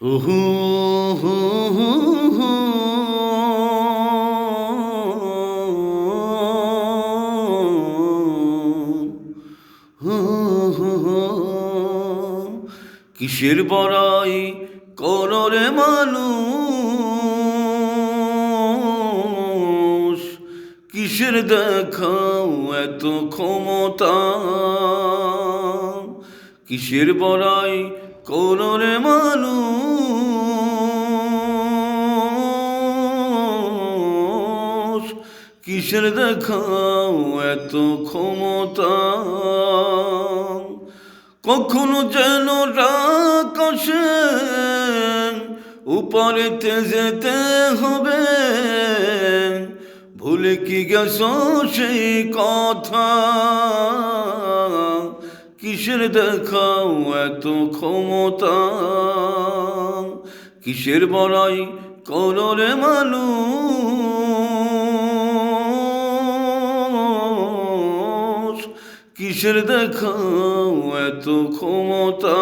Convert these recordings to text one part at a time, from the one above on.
উহু হু হু হু হু হু হু। কিসের বড়াই কররে মানুষ, কিসের দেখাও এত ক্ষমতা, কিসের বড়াই কররে মানুষ, কিসের দেখাও এত ক্ষমতা। কখনো যেন আকাশে উপরেতে যেতে হবে, ভুলে কি গেছো সেই কথা, কিসের দেখাও এত ক্ষমতা, কিসের বড়াই কররে মানুষ, কিসের দেখাও এত ক্ষমতা।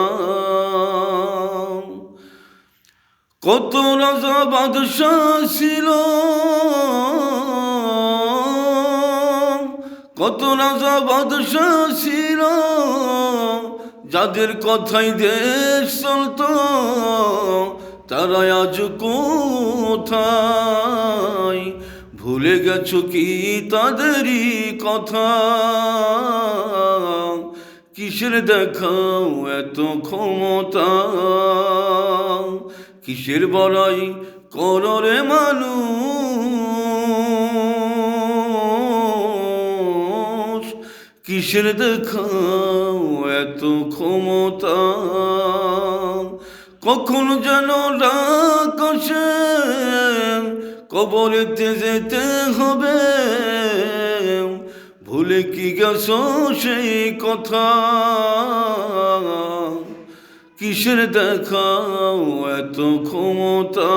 কত রাজা বাদশাহ ছিল, কত রাজা বাদশাহ ছিল, যাদের কথাই দেশ চলত, তারা আজ কোথায়, ভুলে গেছো কি তাদেরই কথা, কিসের দেখাও এত ক্ষমতা, কিসের বড়াই কররে মানুষ, কিসের দেখাও এত ক্ষমতা। কখন যেন আকাশে কবরেতে যেতে হবে, ভুলে কি গেছো সেই কথা, কিসের দেখাও এত ক্ষমতা।